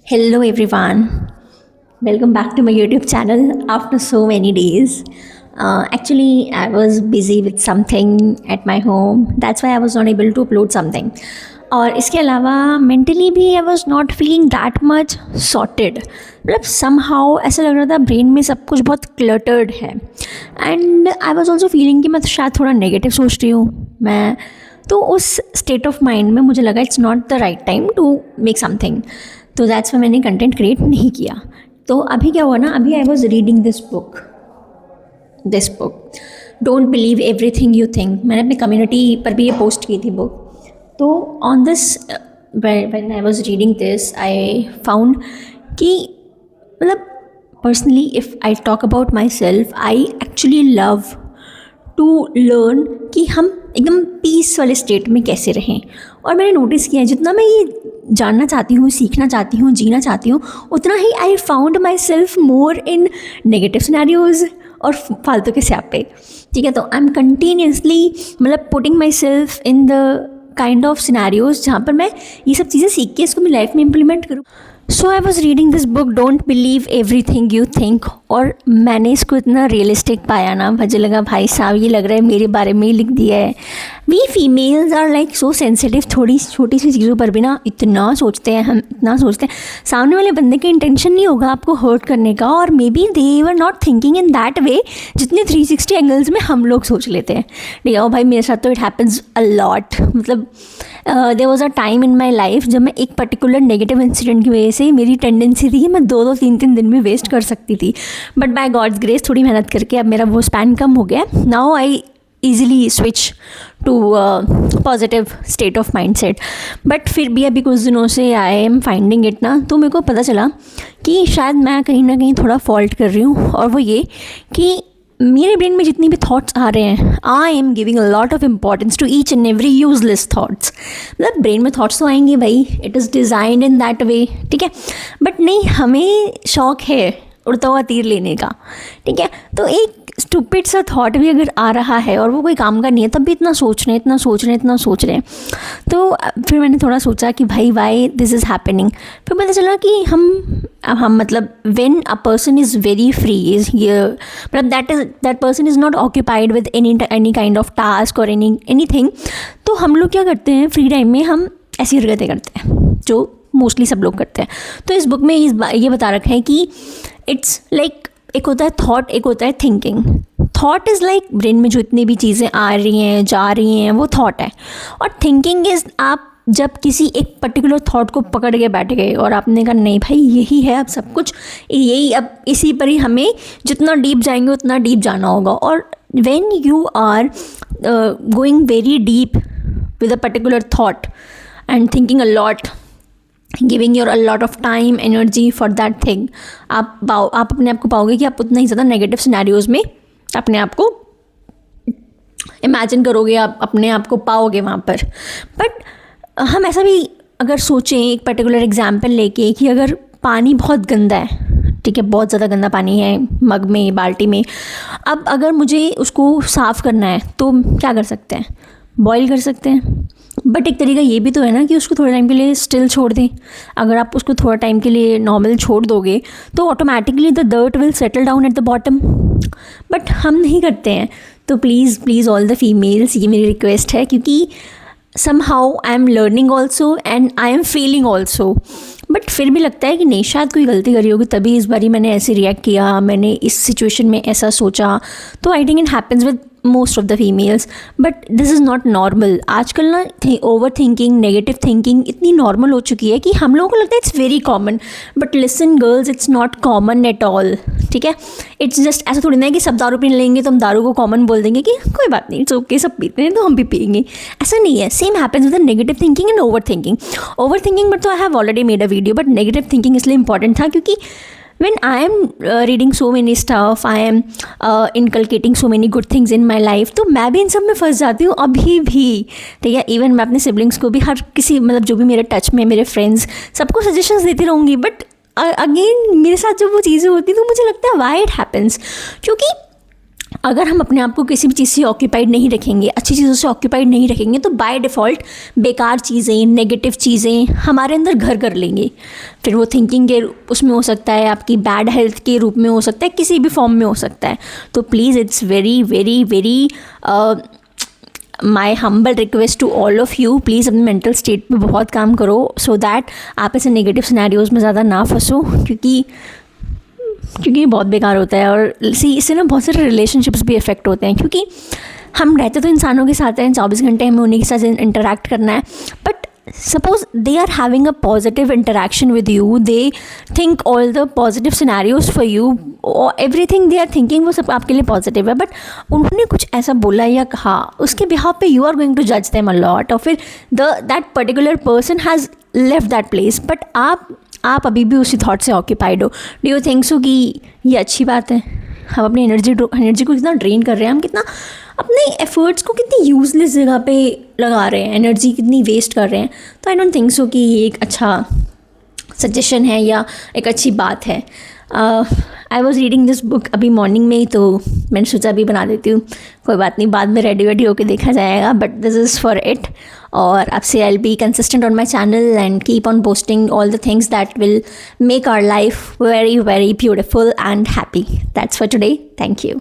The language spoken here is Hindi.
Hello everyone, welcome back to my YouTube channel after so many days. Actually, I was busy with something at my home, that's why I was not able to upload something. और इसके अलावा मेंटली भी I was not feeling that much sorted, मतलब सम हाउ ऐसा लग रहा था ब्रेन में सब कुछ बहुत क्लटर्ड है. And I was also feeling कि मैं तो शायद थोड़ा नेगेटिव सोच रही हूँ मैं. तो उस स्टेट ऑफ माइंड में मुझे लगा it's not the right time to make something. तो दैट्स वाई मैंने कंटेंट क्रिएट नहीं किया. तो अभी क्या हुआ ना, अभी I was reading this book don't believe everything you think. मैंने अपनी कम्युनिटी पर भी ये पोस्ट की थी बुक. तो on this when I was reading this I found कि मतलब personally if I talk about myself, I actually love to learn कि हम एकदम पीस वाले स्टेट में कैसे रहें. और मैंने नोटिस किया है जितना मैं ये जानना चाहती हूँ, सीखना चाहती हूँ, जीना चाहती हूँ, उतना ही I found myself more in negative scenarios और फालतू के स्यापे. ठीक है, तो आई एम कंटिन्यूसली मतलब putting myself in the kind of scenarios जहाँ पर मैं ये सब चीज़ें सीख के इसको मेरी लाइफ में इम्प्लीमेंट करूँ. So I was reading this book don't believe everything you think, और मैंने इसको इतना रियलिस्टिक पाया ना, मुझे लगा भाई साहब ये लग रहा है मेरे बारे में ही लिख दिया है. We females are like so sensitive, थोड़ी छोटी सी चीज़ों पर भी ना इतना सोचते हैं, हम इतना सोचते हैं. सामने वाले बंदे का इंटेंशन नहीं होगा आपको हर्ट करने का, और may be they were not thinking in that वे जितने 360 एंगल्स में हम लोग सोच लेते हैं. ठीक है, और भाई मेरे साथ तो इट हैपन्स अ लॉट. मतलब there was a time in my life जब मैं एक पर्टिकुलर नेगेटिव इंसिडेंट की वजह से मेरी टेंडेंसी थी कि मैं 2-2 3-3 दिन में वेस्ट कर सकती थी. बट बाय गॉड्स ग्रेस थोड़ी मेहनत करके अब मेरा वो स्पैन कम हो गया. Now I easily switch to positive state of mindset. But फिर भी अभी कुछ दिनों से आई एम फाइंडिंग इट ना, तो मेरे को पता चला कि शायद मैं कहीं ना कहीं थोड़ा फॉल्ट कर रही हूँ. और वो ये कि मेरे ब्रेन में जितनी भी थॉट्स आ रहे हैं, I am giving a lot of importance to each and every useless thoughts. मतलब ब्रेन में थॉट्स तो आएंगे भाई, it is designed in that way. ठीक है, बट नहीं, हमें शौक है उड़ता हुआ तीर लेने का. ठीक है, तो एक स्टूपिड सा थॉट भी अगर आ रहा है और वो कोई काम का नहीं है, तब भी इतना सोच रहे हैं. तो फिर मैंने थोड़ा सोचा कि भाई वाई दिस इज़ हैपनिंग. फिर पता चला कि हम मतलब when a person is very free is मतलब that person is not occupied with any kind of task और एनीथिंग. तो हम लोग क्या करते हैं फ्री टाइम में, हम ऐसी हरकतें करते हैं जो मोस्टली सब लोग करते हैं. तो इस बुक में ये बता रखा है कि इट्स लाइक एक होता है थॉट, एक होता है thinking. Thought is like brain में जो इतनी भी चीज़ें आ रही हैं जा रही हैं वो थॉट है. और थिंकिंग इज़ आप जब किसी एक पर्टिकुलर थॉट को पकड़ के बैठ गए और आपने कहा नहीं भाई यही है अब सब कुछ, यही अब इसी पर ही हमें जितना डीप जाएंगे उतना डीप जाना होगा. और when you are going very deep with a particular thought and thinking a lot, giving your a lot of time energy for that thing, आप अपने आप को पाओगे कि आप उतना ही ज़्यादा नेगेटिव सिनेरियोज़ में अपने आप को इमेजिन करोगे, आप अपने आप को पाओगे वहाँ पर. बट हम ऐसा भी अगर सोचें एक पर्टिकुलर एग्जांपल लेके कि अगर पानी बहुत गंदा है, ठीक है, बहुत ज़्यादा गंदा पानी है मग में, बाल्टी में, अब अगर मुझे उसको साफ़ करना है तो क्या कर सकते हैं, बॉईल कर सकते हैं. बट एक तरीका ये भी तो है ना कि उसको थोड़े टाइम के लिए स्टिल छोड़ दें. अगर आप उसको थोड़ा टाइम के लिए नॉर्मल छोड़ दोगे तो automatically the dirt will settle down at the bottom. But हम नहीं करते हैं. तो प्लीज़ ऑल द फीमेल्स, ये मेरी रिक्वेस्ट है, क्योंकि somehow I am learning also and I am feeling also. But फिर भी लगता है कि नहीं, शायद कोई गलती करी होगी तभी इस बारी मैंने ऐसे रिएक्ट किया, मैंने इस सिचुएशन में ऐसा सोचा. तो I think it happens with most of the females, but this is not normal. आजकल ना ओवर थिंकिंग, नेगेटिव थिंकिंग इतनी नॉर्मल हो चुकी है कि हम लोगों को लगता है it's very common. But listen girls, it's not common at all. ठीक है, इट्स जस्ट ऐसा थोड़ी ना है कि सब दारू पीने लेंगे तो हम दारू को कॉमन बोल देंगे कि कोई बात नहीं, इट्स ओके, सब पीते हैं तो हम भी पिएंगे. ऐसा नहीं है. Same happens with negative thinking and overthinking. But तो I have already made a video. But negative thinking इसलिए इंपॉर्टेंट था क्योंकि when I am reading so many stuff, I am inculcating so many good things in my life, तो मैं भी इन सब में फंस जाती हूँ अभी भी. ठीक है, इवन मैं अपने सिबलिंग्स को भी, हर किसी मतलब जो भी मेरे टच में मेरे फ्रेंड्स, सबको सजेशंस देती रहूँगी. बट अगेन मेरे साथ जब वो चीज़ें होती तो मुझे लगता है वाई इट हैपन्स, क्योंकि अगर हम अपने आप को किसी भी चीज़ से ऑक्यूपाइड नहीं रखेंगे, अच्छी चीज़ों से ऑक्यूपाइड नहीं रखेंगे, तो बाय डिफ़ॉल्ट बेकार चीज़ें, नेगेटिव चीज़ें हमारे अंदर घर कर लेंगी। फिर वो थिंकिंग के उसमें हो सकता है, आपकी बैड हेल्थ के रूप में हो सकता है, किसी भी फॉर्म में हो सकता है। तो please it's very very very my humble request to all of you, please अपने मेंटल स्टेट पे बहुत काम करो, सो दैट आप ऐसे नेगेटिव सिनेरियोज़ में ज़्यादा ना फंसो, क्योंकि ये बहुत बेकार होता है। और इससे ना बहुत सारे रिलेशनशिप्स भी इफ़ेक्ट होते हैं, क्योंकि हम रहते तो इंसानों के साथ हैं, 24 घंटे हमें उन्हीं के साथ इंटरेक्ट करना है, but suppose they are having a positive interaction with you, they think all the positive scenarios for you, everything they are thinking वो सब आपके लिए पॉजिटिव है, बट उन्होंने कुछ ऐसा बोला या कहा, उसके बिहाफ पे यू आर गोइंग टू जज देम अ लॉट, और फिर that particular person has left that place, but आप अभी भी उसी थॉट से ऑक्यूपाइड हो। डू यू थिंक सो कि ये अच्छी बात है? हम अपनी एनर्जी को कितना ड्रेन कर रहे हैं, हम कितना अपने एफर्ट्स को कितनी यूजलेस जगह पे लगा रहे हैं, एनर्जी कितनी वेस्ट कर रहे हैं। तो आई डोंट थिंक सो कि ये एक अच्छा सजेशन है या एक अच्छी बात है। आई वॉज रीडिंग दिस बुक अभी मॉर्निंग में ही, तो मैंने सोचा अभी बना देती हूँ। कोई बात नहीं, बाद में रेडी होकर देखा जाएगा, but this is for it. और अब से I be consistent on my channel and keep on posting all the things that will make our life very very beautiful and happy. That's for today. Thank you.